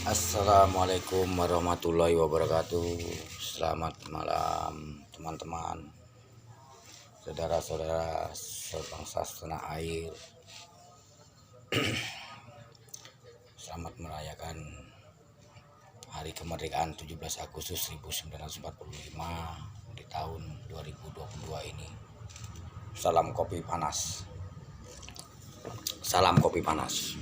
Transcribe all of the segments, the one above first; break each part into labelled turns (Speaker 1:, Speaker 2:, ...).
Speaker 1: Assalamualaikum warahmatullahi wabarakatuh. Selamat malam teman-teman, saudara-saudara sebangsa setanah air. Selamat merayakan Hari Kemerdekaan 17 Agustus 1945 di tahun 2022 ini. Salam kopi panas. Salam kopi panas.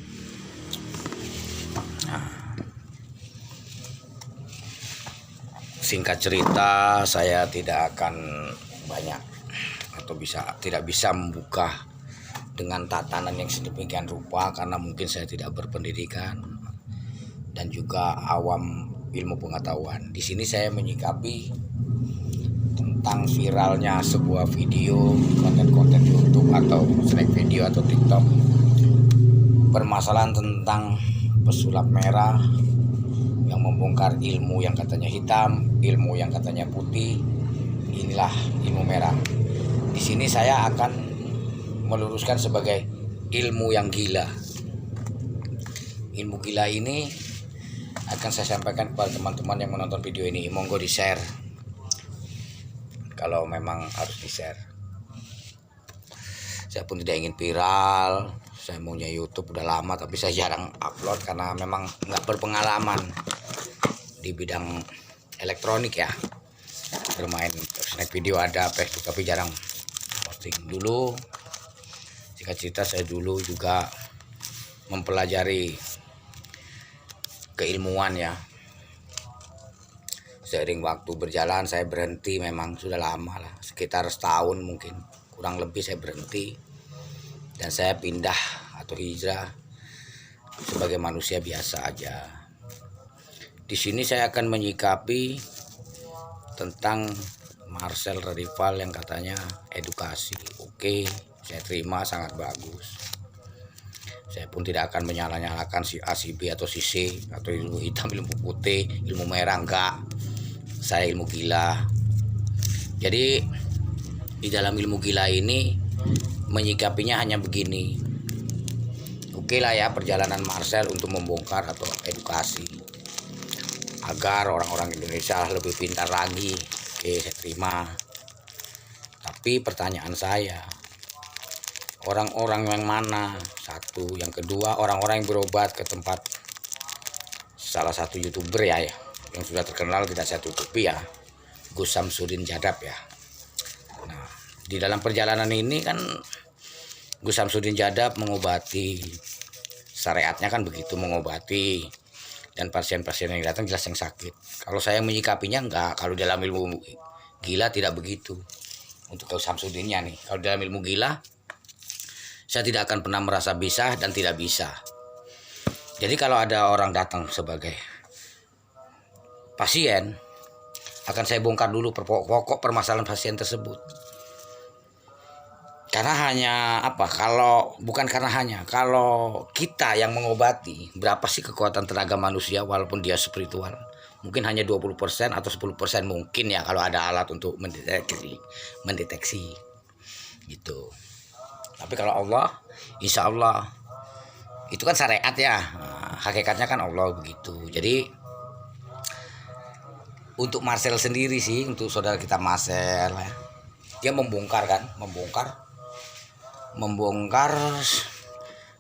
Speaker 1: Singkat cerita, saya tidak akan banyak atau tidak bisa membuka dengan tatanan yang sedemikian rupa karena mungkin saya tidak berpendidikan dan juga awam ilmu pengetahuan. Di sini saya menyikapi tentang viralnya sebuah video konten-konten YouTube atau snack video atau TikTok, permasalahan tentang pesulap merah yang membongkar ilmu yang katanya hitam, ilmu yang katanya putih. Inilah ilmu merah. Di sini saya akan meluruskan sebagai ilmu yang gila. Ilmu gila ini akan saya sampaikan kepada teman-teman yang menonton video ini. Monggo di-share kalau memang harus di-share. Saya pun tidak ingin viral. Saya maunya YouTube udah lama, tapi saya jarang upload karena memang nggak berpengalaman di bidang elektronik ya. Bermain snack video ada, Facebook, tapi jarang posting. Dulu singkat cerita, saya dulu juga mempelajari keilmuan ya. Seiring waktu berjalan saya berhenti, memang sudah lama lah, sekitar setahun mungkin, kurang lebih saya berhenti. Dan saya pindah atau hijrah sebagai manusia biasa aja. Di sini saya akan menyikapi tentang Marcel Redival yang katanya edukasi. Oke, saya terima, sangat bagus. Saya pun tidak akan menyalahkan si A, si B atau si C atau ilmu hitam, ilmu putih, ilmu merah, enggak. Saya ilmu gila. Jadi di dalam ilmu gila ini menyikapinya hanya begini. Oke lah ya, perjalanan Marcel untuk membongkar atau edukasi agar orang-orang Indonesia lebih pintar lagi. Oke, saya terima. Tapi pertanyaan saya, orang-orang yang mana? Satu, yang kedua, orang-orang yang berobat ke tempat salah satu YouTuber ya, yang sudah terkenal, tidak saya tutupi ya, Gus Samsudin Jadab ya. Nah, di dalam perjalanan ini kan Gus Samsudin Jadab mengobati, syariatnya kan begitu, mengobati, dan pasien-pasien yang datang jelas yang sakit. Kalau saya menyikapinya enggak, kalau dalam ilmu gila tidak begitu. Untuk Gus Samsudinnya nih, kalau dalam ilmu gila saya tidak akan pernah merasa bisa dan tidak bisa. Jadi kalau ada orang datang sebagai pasien, akan saya bongkar dulu pokok permasalahan pasien tersebut. Karena hanya apa? Kalau kita yang mengobati, berapa sih kekuatan tenaga manusia walaupun dia spiritual? Mungkin hanya 20% atau 10% mungkin ya, kalau ada alat untuk mendeteksi gitu. Tapi kalau Allah, insya Allah itu kan syariat ya. Nah, hakikatnya kan Allah begitu. Jadi untuk Marcel sendiri sih, untuk saudara kita Marcel ya, dia membongkar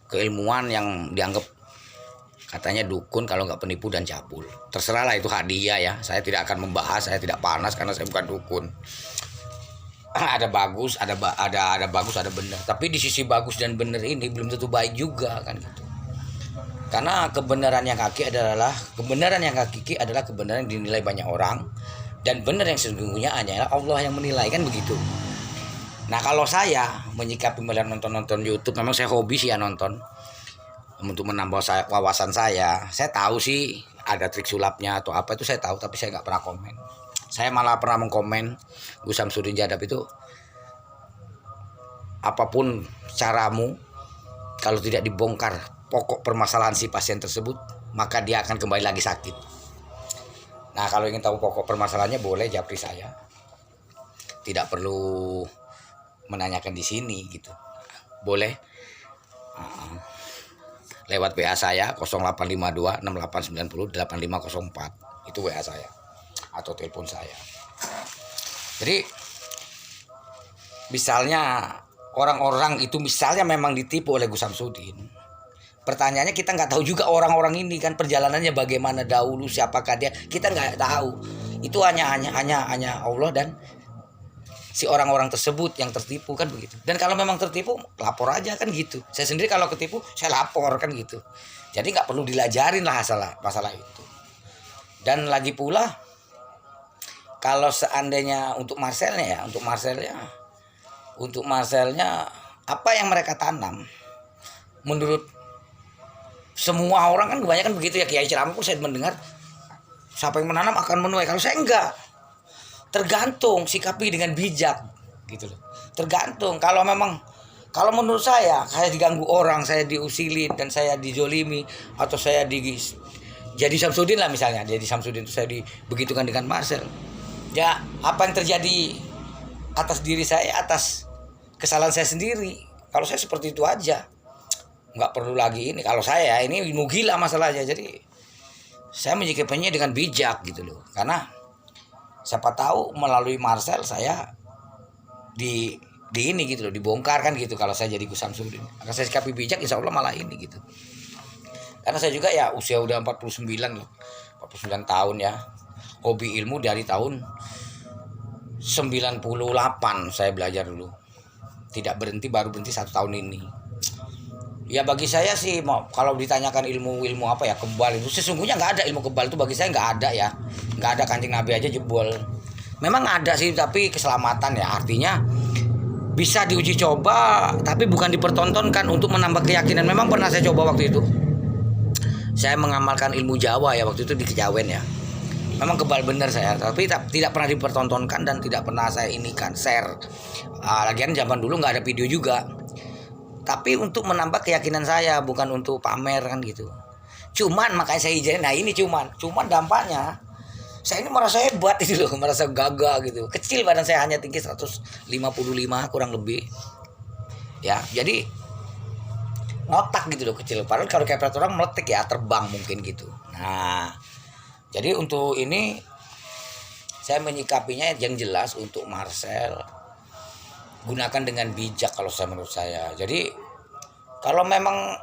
Speaker 1: keilmuan yang dianggap katanya dukun, kalau nggak penipu dan cabul. Terserah lah, itu hadiah ya. Saya tidak akan membahas, saya tidak panas karena saya bukan dukun. Ada bagus, ada bagus, ada benar. Tapi di sisi bagus dan benar ini belum tentu baik juga kan gitu. Karena kebenaran yang hakiki adalah kebenaran yang dinilai banyak orang, dan benar yang sesungguhnya hanya Allah yang menilai, kan begitu. Nah, kalau saya menyikapi melihat nonton YouTube, memang saya hobi sih ya nonton untuk menambah wawasan saya. Saya tahu sih ada trik sulapnya atau apa, itu saya tahu, tapi saya nggak pernah komen. Saya malah pernah mengkomen Gus Samsudin Jadab itu, apapun caramu, kalau tidak dibongkar pokok permasalahan si pasien tersebut, maka dia akan kembali lagi sakit. Nah, kalau ingin tahu pokok permasalahannya, boleh japri saya. Tidak perlu menanyakan di sini gitu, boleh. lewat WA saya 0852 6890 8504. Itu WA saya atau telepon saya. Jadi misalnya orang-orang itu misalnya memang ditipu oleh Gus Samsudin, pertanyaannya kita nggak tahu juga orang-orang ini kan perjalanannya bagaimana dahulu, siapakah dia, kita nggak tahu. Itu hanya Allah dan si orang-orang tersebut yang tertipu, kan begitu. Dan kalau memang tertipu, lapor aja kan gitu. Saya sendiri kalau ketipu saya lapor kan gitu. Jadi nggak perlu dilajarin lah masalah itu. Dan lagi pula kalau seandainya untuk Marcelnya apa yang mereka tanam, menurut semua orang kan kebanyakan begitu ya, Kiai ceramah pun saya mendengar siapa yang menanam akan menuai. Kalau saya enggak, tergantung sikapi dengan bijak gitu loh. Tergantung kalau menurut saya diganggu orang, saya diusilin dan saya dijolimi, atau saya jadi Samsudin lah misalnya, jadi Samsudin itu saya dibegitukan dengan Marcel. Ya apa yang terjadi atas diri saya, atas kesalahan saya sendiri. Kalau saya seperti itu aja, nggak perlu lagi ini. Kalau saya ini ilmu gila masalahnya, jadi saya menyikapinya dengan bijak gitu loh. Karena siapa tahu melalui Marcel saya di ini gitu loh, dibongkar kan gitu. Kalau saya jadi Gus Samsudin, akan saya sikapi bijak, insya Allah malah ini gitu. Karena saya juga ya usia udah 49 tahun ya. Hobi ilmu dari tahun 98 saya belajar dulu. Tidak berhenti, baru berhenti 1 tahun ini. Ya bagi saya sih, kalau ditanyakan ilmu apa ya, kebal itu sesungguhnya nggak ada. Ilmu kebal itu bagi saya nggak ada ya, nggak ada. Kancing Nabi aja jebol. Memang ada sih, tapi keselamatan ya, artinya bisa diuji coba, tapi bukan dipertontonkan untuk menambah keyakinan. Memang pernah saya coba waktu itu. Saya mengamalkan ilmu Jawa ya waktu itu di Kejawen ya. Memang kebal bener saya, tapi tidak pernah dipertontonkan dan tidak pernah saya share. Lagian zaman dulu nggak ada video juga. Tapi untuk menambah keyakinan saya, bukan untuk pamer kan gitu. Cuman makanya saya izinin. Nah ini cuman dampaknya saya ini merasa hebat itu loh, merasa gagah gitu. Kecil badan saya, hanya tinggi 155 kurang lebih. Ya, jadi ngotak gitu loh, kecil. Padahal kalau kayak orang meletik ya, terbang mungkin gitu. Nah, jadi untuk ini saya menyikapinya yang jelas untuk Marcel, gunakan dengan bijak kalau menurut saya. Jadi kalau memang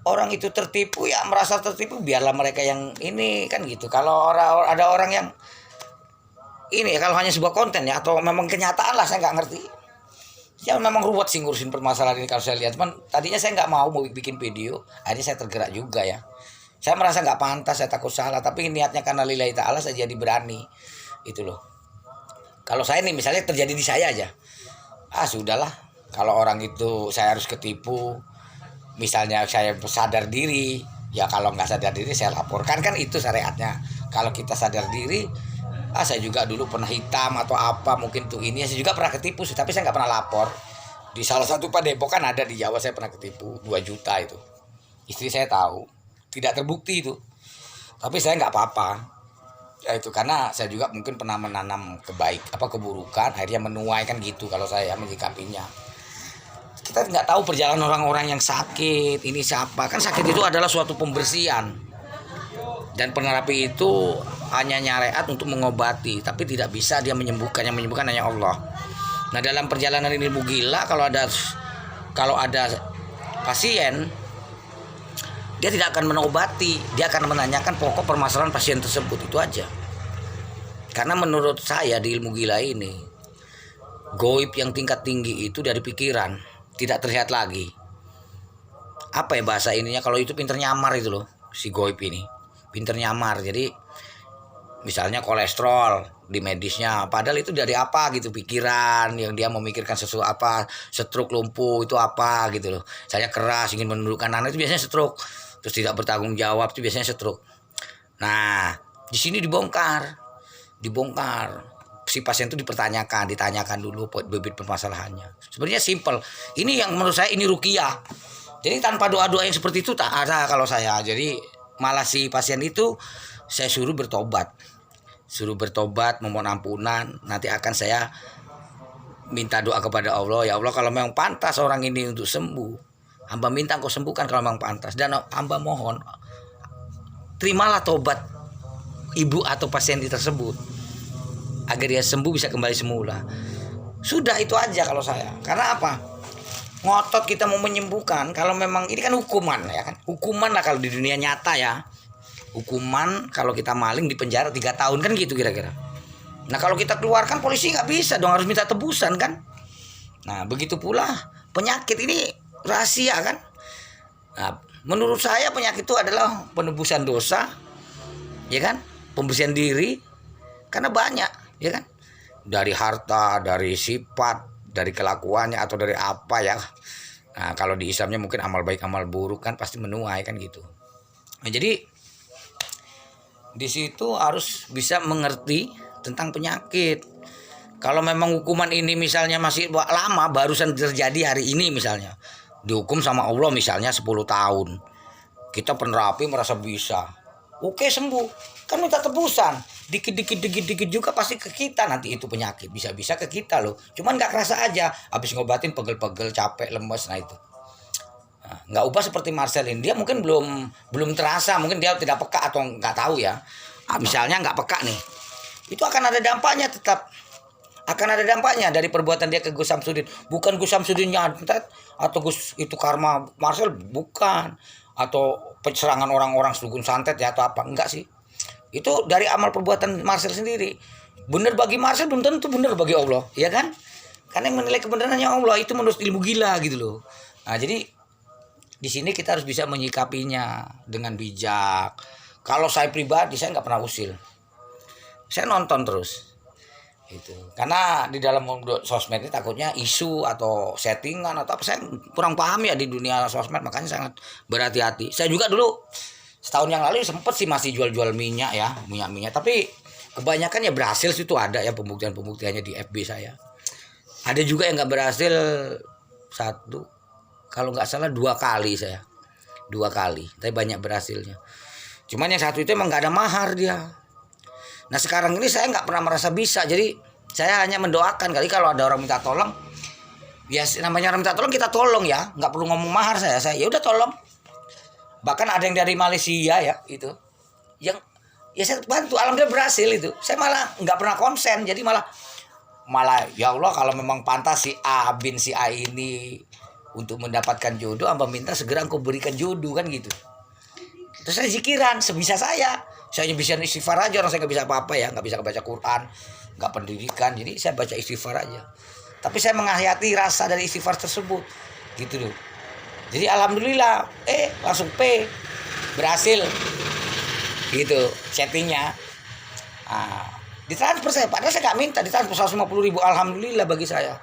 Speaker 1: orang itu tertipu, ya merasa tertipu, biarlah mereka yang ini kan gitu. Kalau ada orang yang ini ya, kalau hanya sebuah konten ya, atau memang kenyataan lah, saya nggak ngerti. Ya memang ruwet sih ngurusin permasalahan ini kalau saya lihat. Cuman tadinya saya nggak mau bikin video, akhirnya saya tergerak juga ya. Saya merasa nggak pantas, saya takut salah, tapi niatnya karena lillahi ta'ala saya jadi berani itu loh. Kalau saya nih misalnya terjadi di saya aja, sudahlah. Kalau orang itu saya harus ketipu, misalnya saya sadar diri, ya kalau nggak sadar diri saya laporkan, kan itu syariatnya. Kalau kita sadar diri, saya juga dulu pernah hitam atau apa mungkin tuh ini, saya juga pernah ketipu, tapi saya nggak pernah lapor. Di salah satu padepokan ada di Jawa, saya pernah ketipu 2 juta itu. Istri saya tahu, tidak terbukti itu, tapi saya nggak apa-apa. Ya itu karena saya juga mungkin pernah menanam keburukan, akhirnya menuai kan gitu. Kalau saya menyikapinya, kita nggak tahu perjalanan orang-orang yang sakit ini siapa. Kan sakit itu adalah suatu pembersihan, dan penerapi itu hanya syariat untuk mengobati, tapi tidak bisa dia menyembuhkan. Yang menyembuhkan hanya Allah. Nah dalam perjalanan ilmu gila, kalau ada pasien, dia tidak akan mengobati, dia akan menanyakan pokok permasalahan pasien tersebut, itu aja. Karena menurut saya di ilmu gila ini, goib yang tingkat tinggi itu dari pikiran, tidak terlihat lagi. Apa ya bahasa ininya, kalau itu pinter nyamar itu loh, si goib ini pinter nyamar. Jadi misalnya kolesterol di medisnya, padahal itu dari apa gitu, pikiran yang dia memikirkan sesuatu apa, stroke, lumpuh itu apa gitu loh. Saya keras ingin menundukkan anak, itu biasanya stroke. Terus tidak bertanggung jawab, itu biasanya stroke. Nah di sini dibongkar si pasien itu, ditanyakan dulu bibit permasalahannya. Sebenarnya simple. Ini yang menurut saya ini ruqyah. Jadi tanpa doa-doa yang seperti itu tak ada kalau saya. Jadi malah si pasien itu saya suruh bertobat, memohon ampunan. Nanti akan saya minta doa kepada Allah, ya Allah kalau memang pantas orang ini untuk sembuh, Hamba minta engkau sembuhkan kalau memang pantas, dan hamba mohon terimalah tobat ibu atau pasien tersebut agar dia sembuh, bisa kembali semula. Sudah, itu aja kalau saya. Karena apa? Ngotot kita mau menyembuhkan kalau memang ini kan hukuman, ya kan? Hukuman lah kalau di dunia nyata ya. Hukuman kalau kita maling di penjara 3 tahun kan gitu kira-kira. Nah kalau kita keluarkan, polisi nggak bisa dong, harus minta tebusan kan. Nah begitu pula penyakit ini rahasia kan. Nah, menurut saya penyakit itu adalah penebusan dosa, ya kan, pembersihan diri, karena banyak, ya kan, dari harta, dari sifat, dari kelakuannya, atau dari apa ya. Nah kalau di Islamnya mungkin amal baik amal buruk kan pasti menuai kan gitu. Nah, jadi di situ harus bisa mengerti tentang penyakit. Kalau memang hukuman ini misalnya masih lama, barusan terjadi hari ini misalnya, dihukum sama Allah misalnya 10 tahun, kita penerapi merasa bisa, oke sembuh, kan minta tebusan, dikit juga pasti ke kita nanti itu penyakit, bisa-bisa ke kita loh, cuman nggak kerasa aja, habis ngobatin pegel-pegel, capek, lemes, nah itu. Nah, nggak ubah seperti Marcel ini, dia mungkin belum terasa, mungkin dia tidak peka atau nggak tahu ya. Misalnya nggak peka nih, itu akan ada dampaknya, tetap akan ada dampaknya dari perbuatan dia ke Gus Samsudin. Bukan Gus Samsudin nyantet atau Gus itu karma Marcel, bukan, atau penyerangan orang-orang sedugun santet ya atau apa, enggak sih. Itu dari amal perbuatan Marcel sendiri. Benar bagi Marcel belum tentu benar bagi Allah, ya kan? Karena yang menilai kebenarannya Allah, itu menurut ilmu gila gitu loh. Nah jadi di sini kita harus bisa menyikapinya dengan bijak. Kalau saya pribadi, saya nggak pernah usil, saya nonton terus itu, karena di dalam sosmed ini takutnya isu atau settingan atau apa, saya kurang paham ya di dunia sosmed, makanya sangat berhati-hati. Saya juga dulu setahun yang lalu sempet sih masih jual-jual minyak ya, minyak, tapi kebanyakan ya berhasil situ, ada ya pembuktiannya di FB saya. Ada juga yang nggak berhasil, satu, kalau nggak salah 2 kali saya, 2 kali, tapi banyak berhasilnya. Cuman yang satu itu emang nggak ada mahar dia. Nah sekarang ini saya nggak pernah merasa bisa, jadi saya hanya mendoakan, kali kalau ada orang minta tolong, ya namanya orang minta tolong kita tolong ya, nggak perlu ngomong mahar, saya ya udah tolong. Bahkan ada yang dari Malaysia ya itu, yang ya saya bantu, alhamdulillah berhasil itu. Saya malah nggak pernah konsen, jadi malah ya Allah kalau memang pantas si A bin si A ini untuk mendapatkan jodoh, hamba minta segera engkau berikan jodoh kan gitu. Terus saya zikiran sebisa saya hanya bisa istighfar aja, orang saya nggak bisa apa-apa ya, nggak bisa baca Quran, nggak pendidikan, jadi saya baca istighfar aja. Tapi saya menghayati rasa dari istighfar tersebut, gitu loh. Jadi alhamdulillah, langsung berhasil, gitu settingnya. Ditransfer saya, padahal saya nggak minta, ditransfer 150.000, alhamdulillah bagi saya.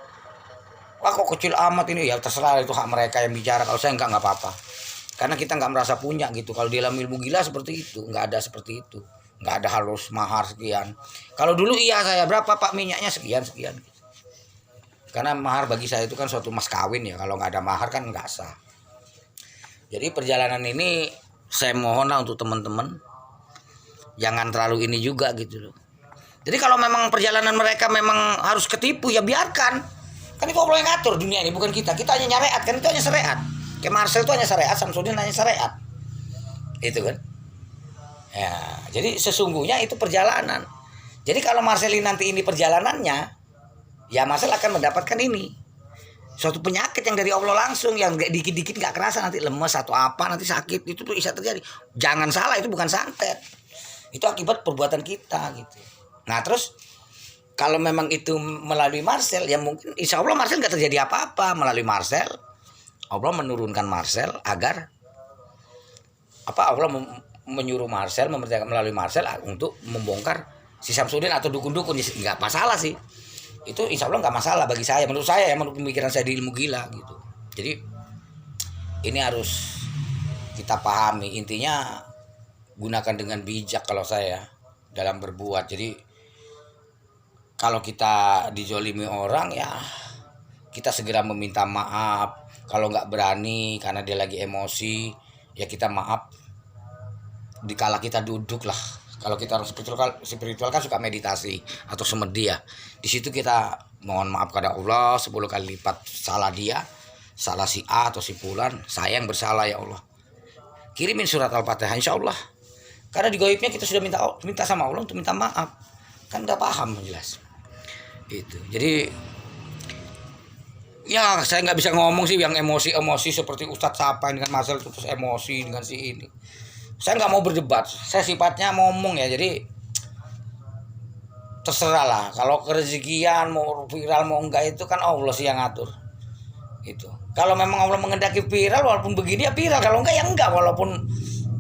Speaker 1: Wah kok kecil amat ini, ya terserah, itu hak mereka yang bicara, kalau saya nggak apa-apa. Karena kita nggak merasa punya gitu. Kalau di dalam ilmu gila seperti itu, nggak ada seperti itu, nggak ada harus mahar sekian. Kalau dulu iya saya, berapa pak minyaknya, sekian. Karena mahar bagi saya itu kan suatu mas kawin ya, kalau nggak ada mahar kan nggak sah. Jadi perjalanan ini saya mohon lah untuk teman-teman, jangan terlalu ini juga gitu loh. Jadi kalau memang perjalanan mereka memang harus ketipu, ya biarkan. Kan itu Allah yang ngatur dunia ini, bukan kita hanya syariat, kan itu hanya syariat. Kayak Marcel itu hanya syariat, Samsudin hanya syariat, itu kan. Ya, jadi sesungguhnya itu perjalanan. Jadi kalau Marcel nanti ini perjalanannya, ya Marcel akan mendapatkan ini, suatu penyakit yang dari Allah langsung, yang dikit-dikit nggak kerasa, nanti lemes atau apa, nanti sakit, itu tuh bisa terjadi. Jangan salah, itu bukan santet, itu akibat perbuatan kita gitu. Nah terus kalau memang itu melalui Marcel, ya mungkin insya Allah Marcel nggak terjadi apa-apa. Melalui Marcel, Allah menurunkan Marcel agar apa, Allah menyuruh Marcel, memerintahkan melalui Marcel untuk membongkar si Samsudin atau dukun-dukun. Nggak masalah sih, itu insya Allah nggak masalah bagi saya, menurut saya ya, menurut pemikiran saya di ilmu gila gitu. Jadi ini harus kita pahami, intinya gunakan dengan bijak kalau saya dalam berbuat. Jadi kalau kita dijolimi orang ya kita segera meminta maaf. Kalau nggak berani karena dia lagi emosi, ya kita maaf dikala kita duduk lah. Kalau kita orang spiritual kan suka meditasi atau semedi ya. Di situ kita mohon maaf kepada Allah 10 kali lipat salah dia. salah si A atau si Fulan, saya yang bersalah ya Allah. Kirimin surat Al-Fatihah insya Allah. Karena di gaibnya kita sudah minta sama Allah untuk minta maaf. Kan udah paham jelas. Itu. Jadi ya saya nggak bisa ngomong sih yang emosi seperti Ustadz Sapa dengan Marcel terus emosi dengan si ini. Saya nggak mau berdebat. Saya sifatnya ngomong ya. Jadi terserah lah. Kalau kerezekian mau viral mau enggak itu kan Allah sih yang ngatur. Itu. Kalau memang Allah mengendaki viral walaupun begini ya viral. Kalau enggak ya enggak. Walaupun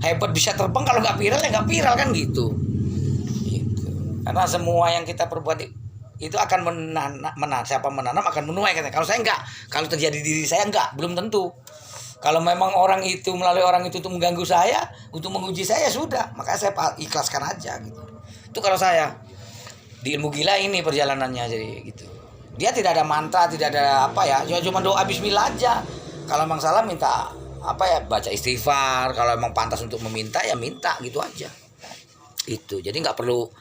Speaker 1: hebat bisa terbang kalau nggak viral ya nggak viral kan gitu. Gitu. Karena semua yang kita perbuat itu akan siapa menanam akan menuai katanya. Kalau saya enggak, kalau terjadi diri saya enggak, belum tentu. Kalau memang orang itu melalui orang itu untuk mengganggu saya, untuk menguji saya sudah, maka saya ikhlaskan aja gitu. Itu kalau saya di ilmu gila ini perjalanannya jadi gitu. Dia tidak ada mantra, tidak ada apa ya, cuma doa bismillah aja. Kalau memang salah minta apa ya, baca istighfar. Kalau memang pantas untuk meminta ya minta gitu aja. Itu. Jadi nggak perlu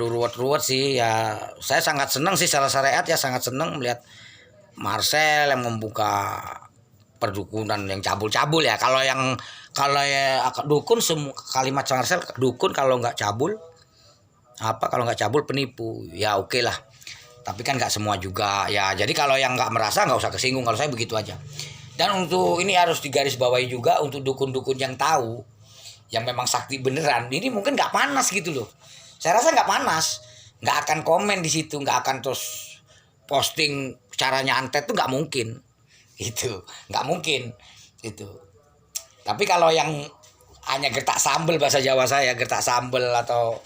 Speaker 1: ruwet-ruwet sih ya. Saya sangat senang sih secara syariat ya, sangat senang melihat Marcel yang membuka perdukunan yang cabul-cabul ya. Kalau ya dukun, semua kalimat Marcel dukun kalau nggak cabul kalau nggak cabul penipu ya oke lah. Tapi kan nggak semua juga ya. Jadi kalau yang nggak merasa nggak usah kesinggung. Kalau saya begitu aja. Dan untuk ini harus digarisbawahi juga untuk dukun-dukun yang tahu yang memang sakti beneran. Ini mungkin nggak panas gitu loh. Saya rasa nggak panas, nggak akan komen di situ, nggak akan terus posting cara nyantet tuh nggak mungkin, itu nggak mungkin itu. Tapi kalau yang hanya gertak sambel bahasa Jawa saya, gertak sambel atau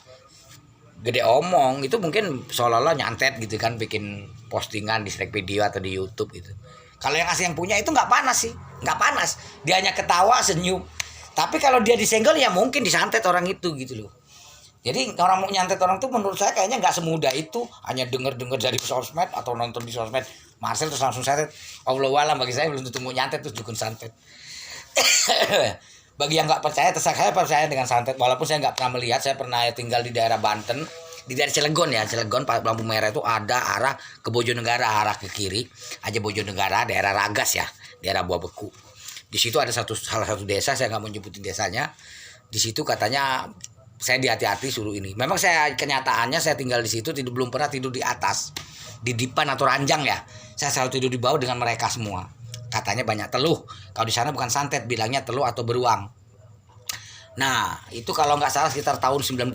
Speaker 1: gede omong itu mungkin seolah-olah nyantet gitu kan, bikin postingan di Slack video atau di YouTube gitu. Kalau yang asli yang punya itu nggak panas sih, nggak panas, dia hanya ketawa senyum. Tapi kalau dia disenggol ya mungkin disantet orang itu gitu loh. Jadi orang mau nyantet orang tuh menurut saya kayaknya nggak semudah itu, hanya denger dari sosmed atau nonton di sosmed Marcel terus langsung santet. Allahualam, bagi saya belum tentu mau nyantet terus dukun santet. Bagi yang nggak percaya, saya percaya dengan santet. Walaupun saya nggak pernah melihat, saya pernah tinggal di daerah Banten, di daerah Cilegon ya, Cilegon lampu merah itu ada arah ke Bojonegara, arah ke kiri aja Bojonegara, daerah Ragas ya, daerah Buah Beku. Di situ ada salah satu desa, saya nggak mau nyebutin desanya. Di situ katanya saya hati-hati suruh ini. Memang saya kenyataannya saya tinggal di situ belum pernah tidur di atas, di dipan atau ranjang ya. Saya selalu tidur di bawah dengan mereka semua. Katanya banyak teluh. Kalau di sana bukan santet, bilangnya teluh atau beruang. Nah, itu kalau nggak salah sekitar tahun 91.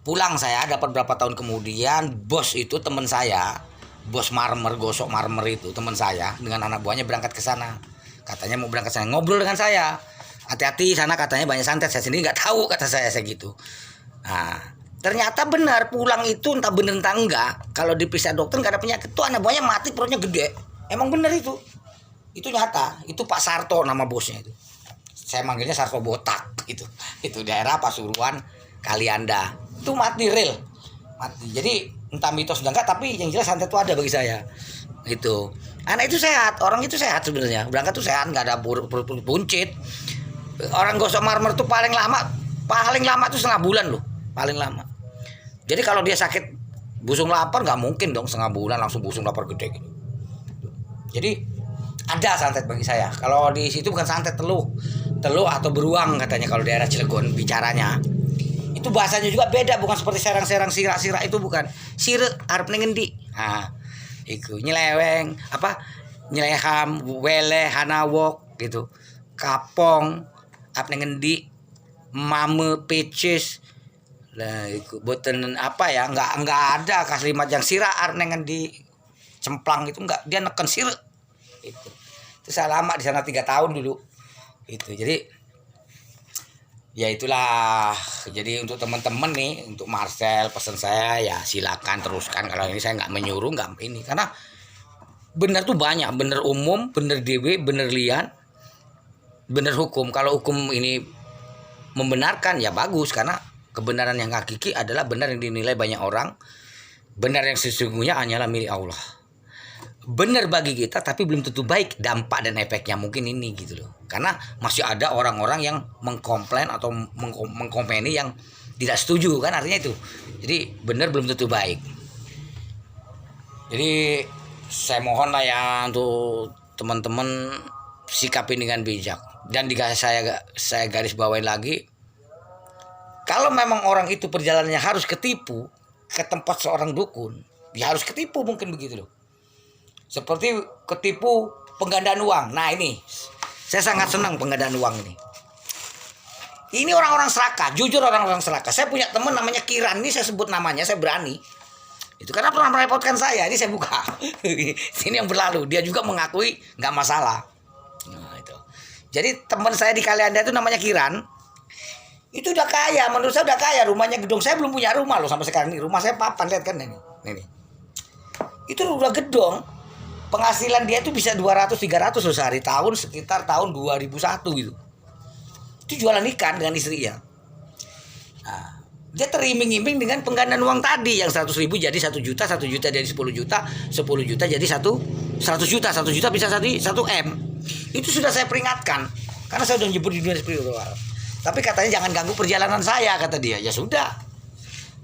Speaker 1: Pulang saya dapat berapa tahun kemudian, bos itu teman saya, bos marmer, gosok marmer itu teman saya dengan anak buahnya berangkat ke sana. Katanya mau berangkat sana, ngobrol dengan saya. Hati-hati sana katanya banyak santet, saya sendiri nggak tahu kata saya gitu. Nah, ternyata benar pulang itu entah benar entah enggak, kalau diperiksa dokter nggak ada penyakit tuh, anak buahnya mati perutnya gede. Emang benar itu nyata. Itu Pak Sarto nama bosnya itu. Saya manggilnya Sarto Botak gitu. Itu daerah Pasuruan Kalianda. Itu mati real, mati. Jadi entah mitos udah enggak, tapi yang jelas santet itu ada bagi saya. Itu anak itu sehat, orang itu sehat sebenarnya. Berangkat tuh sehat, nggak ada buncit. Orang gosok marmer tuh paling lama tuh setengah bulan loh, paling lama. Jadi kalau dia sakit busung lapar nggak mungkin dong setengah bulan langsung busung lapar gede gitu. Jadi ada santet bagi saya. Kalau di situ bukan santet, teluh atau beruang katanya kalau daerah Cilegon bicaranya. Itu bahasanya juga beda, bukan seperti serang-serang sirah itu bukan. Sire arep ning endi? Nah, iku nyeleweng nyeleham wele hanawok gitu. Kapong apa ngendi mame pecis lah iku boten apa ya, enggak ada kalimat yang sira arep ngendi cemplang itu enggak, dia neken sira itu saya lama di sana 3 tahun dulu itu. Jadi ya itulah, jadi untuk teman-teman nih, untuk Marcel pesan saya ya silakan teruskan. Kalau ini saya nggak menyuruh, nggak ini, karena benar tuh banyak, benar umum, benar DW, benar lian, benar hukum. Kalau hukum ini membenarkan ya bagus, karena kebenaran yang hakiki adalah benar yang dinilai banyak orang, benar yang sesungguhnya hanyalah milik Allah. Benar bagi kita tapi belum tentu baik dampak dan efeknya, mungkin ini gitu loh. Karena masih ada orang-orang yang mengkomplain atau mengkomeni yang tidak setuju kan, artinya itu. Jadi benar belum tentu baik. Jadi saya mohon lah ya untuk teman-teman sikapin dengan bijak. Dan saya garis bawain lagi, kalau memang orang itu perjalanannya harus ketipu ke tempat seorang dukun, ya harus ketipu mungkin begitu loh. Seperti ketipu penggandaan uang. Nah ini, saya sangat senang penggandaan uang ini. Ini orang-orang serakah, jujur orang-orang serakah. Saya punya teman namanya Kiran, ini saya sebut namanya, saya berani. Itu karena pernah merepotkan saya, ini saya buka. Ini yang berlalu, dia juga mengakui nggak masalah. Nah itu. Jadi teman saya di Kalianda itu namanya Kiran. Itu udah kaya, menurut saya udah kaya, rumahnya gedung. Saya belum punya rumah loh sampai sekarang ini. Rumah saya papan, lihat kan ini. Itu udah gedung. Penghasilan dia itu bisa 200-300 loh sehari, tahun sekitar tahun 2001 gitu. Itu jualan ikan dengan istrinya. Nah, dia teriming-iming dengan penggandaan uang tadi yang 100.000 jadi 1 juta, 1 juta jadi 10 juta, 10 juta jadi 100 juta, 1 juta bisa 1 M. Itu sudah saya peringatkan karena saya udah nyebut di dunia spiritual. Tapi katanya jangan ganggu perjalanan saya, kata dia. Ya sudah.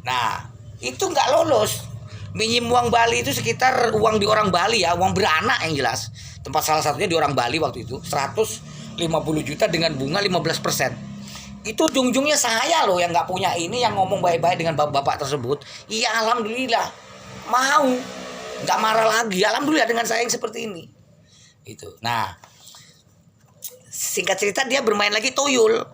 Speaker 1: Nah, itu nggak lolos. Minjem uang Bali itu sekitar uang di orang Bali ya, uang beranak yang jelas. Tempat salah satunya di orang Bali waktu itu 150 juta dengan bunga 15%. Itu ujung-ujungnya saya loh yang nggak punya ini, yang ngomong baik-baik dengan bapak tersebut. Iya alhamdulillah mau, nggak marah lagi. Alhamdulillah dengan saya yang seperti ini. Itu. Nah, singkat cerita dia bermain lagi toyol.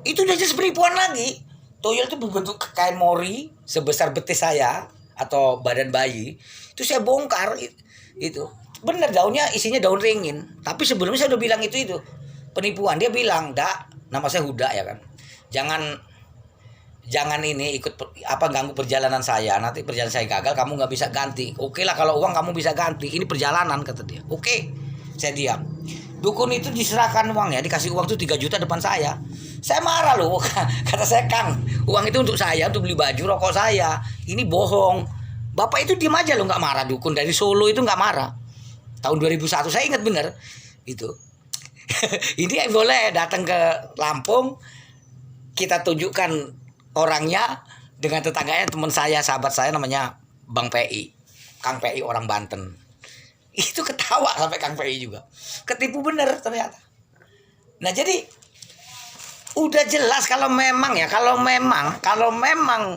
Speaker 1: Itu udah jadi penipuan lagi. Toyol itu berbentuk kain mori sebesar betis saya atau badan bayi. Itu saya bongkar itu. Bener daunnya isinya daun ringin. Tapi sebelumnya saya udah bilang itu penipuan. Dia bilang, "Dak, nama saya Huda ya kan. Jangan ini ikut ganggu perjalanan saya. Nanti perjalanan saya gagal, kamu nggak bisa ganti." Oke lah kalau uang kamu bisa ganti. Ini perjalanan, kata dia. Oke, saya diam. Dukun itu diserahkan uangnya, dikasih uang tuh 3 juta depan saya. Saya marah loh, kata saya, "Kang, uang itu untuk saya, untuk beli baju rokok saya. Ini bohong." Bapak itu diem aja loh, nggak marah. Dukun dari Solo itu nggak marah. Tahun 2001 saya ingat bener itu. Ini boleh datang ke Lampung, kita tunjukkan orangnya dengan tetangganya, teman saya, sahabat saya namanya Bang PI, Kang PI orang Banten. Itu ketawa sampai Kang PI juga. Ketipu bener ternyata. Nah jadi udah jelas kalau memang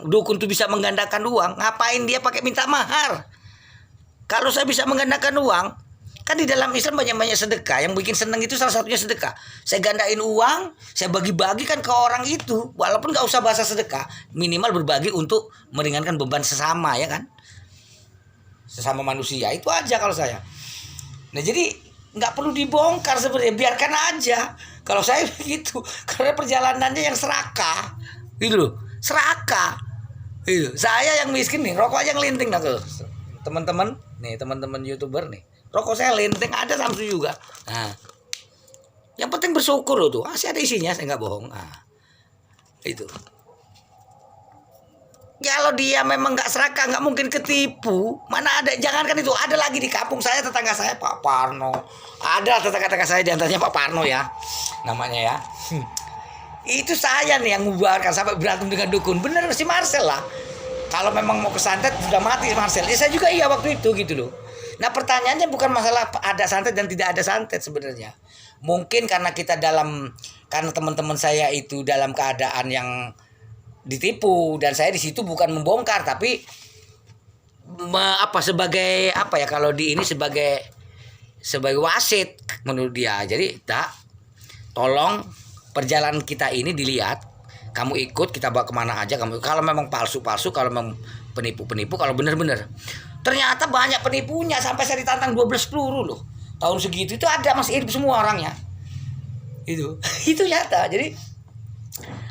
Speaker 1: dukun itu bisa menggandakan uang, ngapain dia pakai minta mahar? Kalau saya bisa menggandakan uang, kan di dalam Islam banyak-banyak sedekah. Yang bikin seneng itu salah satunya sedekah. Saya gandain uang, saya bagi-bagikan ke orang itu, walaupun nggak usah bahasa sedekah, minimal berbagi untuk meringankan beban sesama ya kan, sesama manusia. Itu aja kalau saya. Nah jadi nggak perlu dibongkar sebenarnya, biarkan aja. Kalau saya begitu, karena perjalanannya yang serakah, gitu loh, serakah. Gitu. Saya yang miskin nih, rokok aja ngelinting nah tuh. Teman-teman YouTuber nih, rokok saya linting, ada Samsu juga. Nah, yang penting bersyukur loh tuh, masih ada isinya, saya nggak bohong. Nah, itu. Kalau dia memang nggak serakah, nggak mungkin ketipu. Mana ada, jangankan itu, ada lagi di kampung saya, tetangga saya Pak Parno. Ada tetangga-tetangga saya, diantaranya Pak Parno ya, namanya ya. Itu saya nih yang membubarkan sampai berantem dengan dukun. Bener si Marcel lah. Kalau memang mau ke santet sudah mati Marcel. Ya saya juga iya waktu itu gitu loh. Nah pertanyaannya bukan masalah ada santet dan tidak ada santet sebenarnya. Mungkin karena karena teman-teman saya itu dalam keadaan yang ditipu, dan saya di situ bukan membongkar tapi sebagai kalau di ini sebagai wasit menurut dia. Jadi tolong perjalanan kita ini dilihat, kamu ikut, kita bawa kemana aja kamu. Kalau memang palsu, kalau memang penipu, kalau benar-benar ternyata banyak penipunya, sampai saya ditantang 12 peluru loh tahun segitu. Itu ada, masih hidup semua orangnya itu nyata. Jadi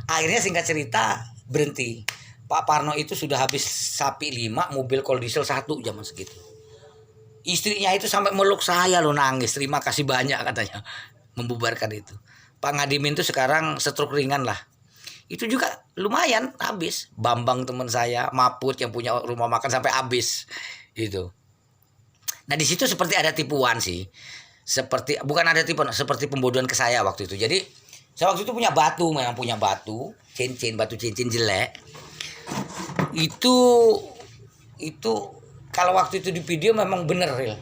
Speaker 1: akhirnya singkat cerita berhenti. Pak Parno itu sudah habis sapi 5, mobil kol diesel 1 zaman segitu. Istrinya itu sampai meluk saya loh, nangis, terima kasih banyak katanya membubarkan itu. Pak Ngadimin itu sekarang stroke ringan lah. Itu juga lumayan habis. Bambang teman saya, Maput yang punya rumah makan sampai habis itu. Nah di situ seperti ada tipuan sih. Bukan ada tipuan, seperti pembodohan ke saya waktu itu. Jadi saya waktu itu punya batu, batu cincin jelek. Itu kalau waktu itu di video memang bener real.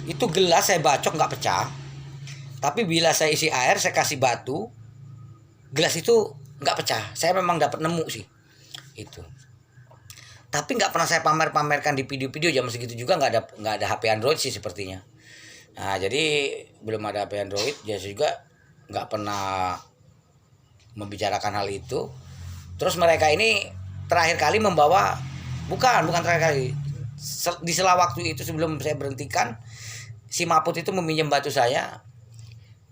Speaker 1: itu gelas saya bacok nggak pecah. Tapi bila saya isi air, saya kasih batu, gelas itu nggak pecah. Saya memang dapat nemu sih itu. Tapi nggak pernah saya pamerkan di video-video zaman segitu juga, nggak ada HP Android sih sepertinya. Nah jadi belum ada HP Android, jadi juga nggak pernah membicarakan hal itu. Terus mereka ini terakhir kali membawa, bukan terakhir kali, di sela waktu itu sebelum saya berhentikan, si Maput itu meminjam batu saya.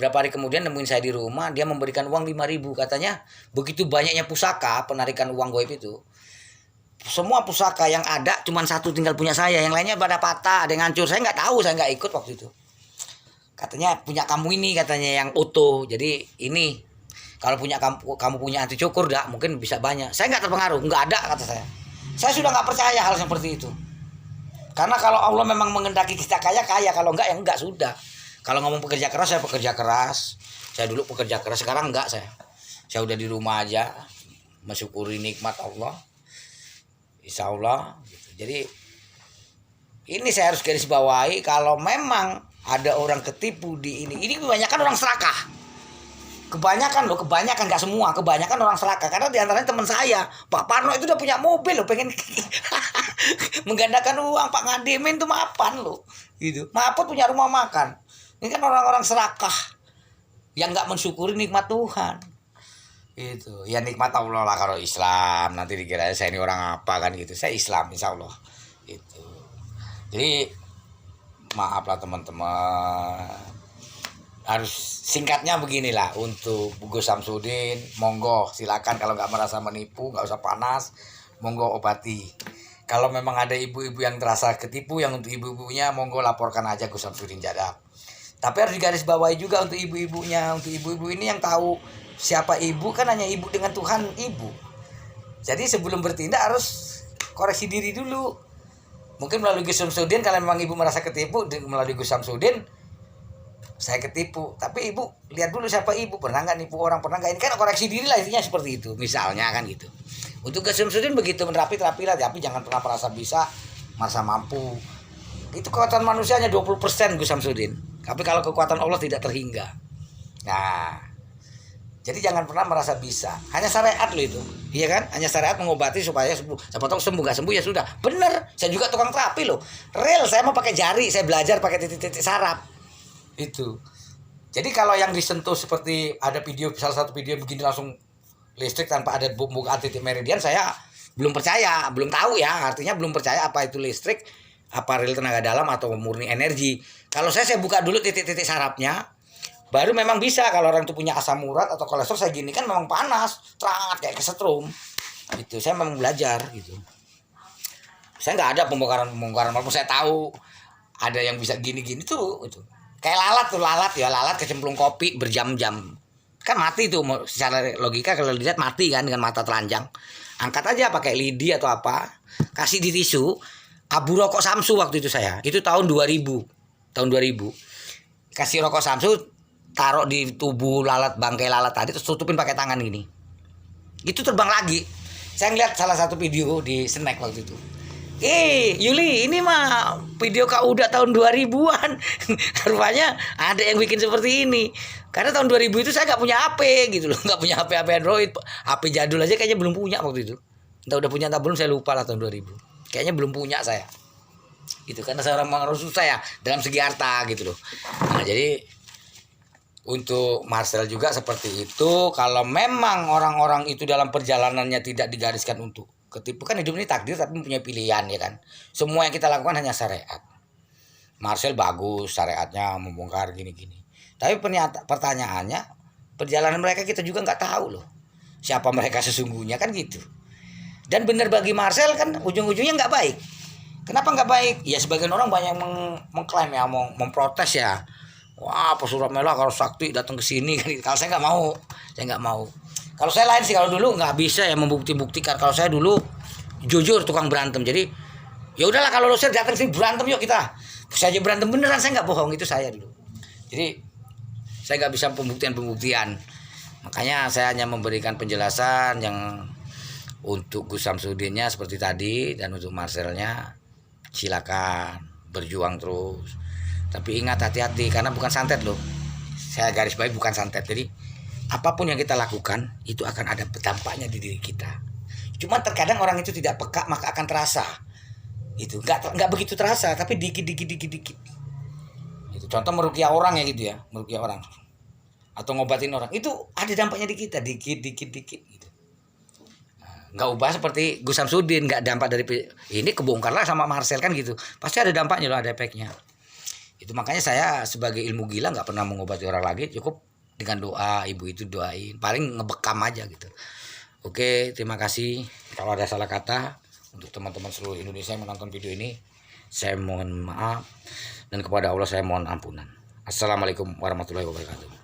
Speaker 1: Berapa hari kemudian nemuin saya di rumah, dia memberikan uang 5.000. Katanya begitu banyaknya pusaka penarikan uang goib itu, semua pusaka yang ada cuma satu tinggal punya saya, yang lainnya pada patah, ada yang hancur. Saya nggak tahu, saya nggak ikut waktu itu. Katanya punya kamu ini, katanya yang utuh. Jadi ini kalau punya kamu punya anti cukur dah, mungkin bisa banyak. Saya nggak terpengaruh, nggak ada kata saya. Saya sudah nggak percaya hal seperti itu. Karena kalau Allah memang mengendaki kita kaya, kalau enggak ya enggak, sudah. Kalau ngomong pekerja keras, saya pekerja keras. Saya dulu pekerja keras, sekarang enggak saya. Saya udah di rumah aja, mensyukuri nikmat Allah. Insya Allah. Jadi ini saya harus garis bawahi, kalau memang ada orang ketipu di ini kebanyakan orang serakah. Kebanyakan nggak semua, kebanyakan orang serakah. Karena diantaranya teman saya, Pak Parno itu udah punya mobil loh, pengen menggandakan uang. Pak Ngademin tuh mapan loh, gitu. Maput punya rumah makan. Ini kan orang-orang serakah yang nggak mensyukuri nikmat Tuhan. Itu ya nikmat Allah lah. Kalau Islam nanti dikira saya ini orang apa kan gitu. Saya Islam insya Allah itu. Jadi maaflah teman-teman, harus singkatnya beginilah. Untuk Gus Samsudin, monggo silakan. Kalau nggak merasa menipu, nggak usah panas, monggo obati. Kalau memang ada ibu-ibu yang terasa ketipu, yang untuk ibu-ibunya monggo laporkan aja Gus Samsudin Jadab. Tapi harus digarisbawahi juga untuk ibu-ibunya. Untuk ibu-ibu ini yang tahu siapa ibu, kan hanya ibu dengan Tuhan ibu. Jadi sebelum bertindak harus koreksi diri dulu. Mungkin melalui Gus Samsudin, kalau memang ibu merasa ketipu, melalui Gus Samsudin, saya ketipu. Tapi ibu lihat dulu siapa ibu, pernah nggak nipu orang, pernah nggak. Ini kan koreksi diri lah, intinya seperti itu. Misalnya kan gitu. Untuk Gus Samsudin begitu, terapi-terapilah. Tapi jangan pernah merasa bisa, merasa mampu. Itu kekuatan manusianya 20% Gus Samsudin. Tapi kalau kekuatan Allah tidak terhingga. Nah, jadi jangan pernah merasa bisa. Hanya syariat loh itu. Iya kan? Hanya syariat mengobati supaya sembuh. Siapa tahu sembuh, gak sembuh ya sudah. Bener, saya juga tukang terapi loh. Real, saya mau pakai jari, saya belajar pakai titik-titik saraf. Itu. Jadi kalau yang disentuh seperti ada video, salah satu video begini langsung listrik tanpa ada bukaan titik meridian, saya belum percaya, belum tahu ya. Artinya belum percaya apa itu listrik, apa real tenaga dalam atau murni energi. Kalau saya buka dulu titik-titik sarafnya, baru memang bisa. Kalau orang itu punya asam urat atau kolesterol, saya gini kan memang panas, terangat kayak kesetrum. Itu saya memang belajar gitu. Saya nggak ada pembongkaran, walaupun saya tahu ada yang bisa gini-gini tuh itu. Kayak lalat kecemplung kopi berjam-jam. Kan mati tuh, secara logika kalau dilihat mati kan dengan mata telanjang. Angkat aja pakai lidi atau apa, kasih di tisu. Abu rokok Samsu waktu itu saya. Itu tahun 2000. Kasih rokok Samsu, taruh di tubuh lalat, bangkai lalat tadi, terus tutupin pakai tangan gini. Itu terbang lagi. Saya ngeliat salah satu video di Snack waktu itu. Yuli, ini mah video kau udah tahun 2000-an. Rupanya ada yang bikin seperti ini. Karena tahun 2000 itu saya nggak punya HP gitu loh, nggak punya HP Android. HP jadul aja kayaknya belum punya waktu itu. Entah udah punya atau belum, saya lupa lah tahun 2000. Kayaknya belum punya saya. Itu karena saya orang susah ya dalam segi harta gitu loh. Nah, jadi untuk Marcel juga seperti itu. Kalau memang orang-orang itu dalam perjalanannya tidak digariskan untuk ketipu, kan hidup ini takdir tapi mempunyai pilihan ya kan. Semua yang kita lakukan hanya syariat. Marcel bagus syariatnya, membongkar gini-gini. Tapi pertanyaannya, perjalanan mereka kita juga nggak tahu loh. Siapa mereka sesungguhnya kan gitu. Dan benar bagi Marcel kan ujung-ujungnya nggak baik. Kenapa nggak baik? Ya sebagian orang banyak mengklaim ya, memprotes ya. Wah, Pak Suramela kalau sakti datang ke sini. Kalau saya nggak mau. Kalau saya lain sih, kalau dulu nggak bisa ya membuktikan. Kalau saya dulu jujur tukang berantem. Jadi ya udahlah, kalau saya datang sini berantem yuk kita. Saya aja berantem beneran, saya nggak bohong, itu saya dulu. Jadi saya nggak bisa pembuktian. Makanya saya hanya memberikan penjelasan yang untuk Gus Samsudinnya seperti tadi, dan untuk Marcelnya silakan berjuang terus. Tapi ingat, hati-hati, karena bukan santet loh. Saya garis bawahi, bukan santet. Jadi apapun yang kita lakukan itu akan ada dampaknya di diri kita. Cuma terkadang orang itu tidak peka, maka akan terasa. Itu nggak begitu terasa, tapi dikit. Itu contoh meruqyah orang ya gitu ya, meruqyah orang atau ngobatin orang itu ada dampaknya di kita, dikit gitu. Nggak ubah seperti Gus Samsudin, nggak dampak dari ini kebongkarlah sama Marcel kan gitu, pasti ada dampaknya loh, ada efeknya. Itu makanya saya sebagai ilmu gila nggak pernah mengobati orang lagi, cukup dengan doa, ibu itu doain, paling ngebekam aja gitu. Oke, terima kasih. Kalau ada salah kata, untuk teman-teman seluruh Indonesia yang menonton video ini, saya mohon maaf, dan kepada Allah saya mohon ampunan. Assalamualaikum warahmatullahi wabarakatuh.